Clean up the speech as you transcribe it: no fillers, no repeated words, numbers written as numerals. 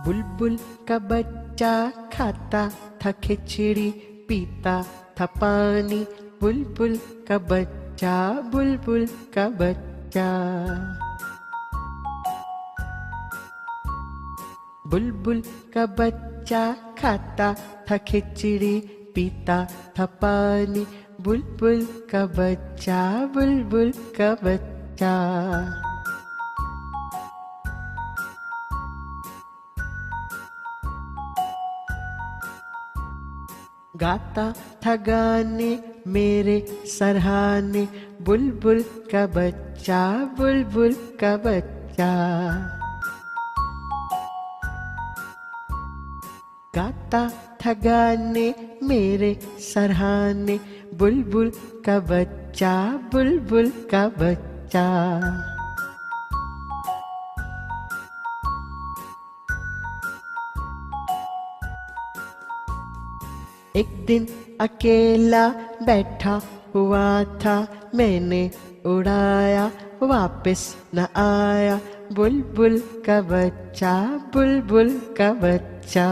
बुलबुल का बच्चा खाता था खिचड़ी, पीता था पानी। बुलबुल का बच्चा, बुलबुल का बच्चा। बुलबुल का बच्चा खाता था खिचड़ी, पीता था पानी। बुलबुल का बच्चा, बुलबुल का बच्चा। गाता था गाने मेरे सरहाने। बुलबुल का बच्चा, बुलबुल का बच्चा। गाता था गाने मेरे सरहाने। बुलबुल का बच्चा, बुलबुल का बच्चा। एक दिन अकेला बैठा हुआ था, मैंने उड़ाया वापस न आया। बुलबुल का बच्चा, बुलबुल का बच्चा।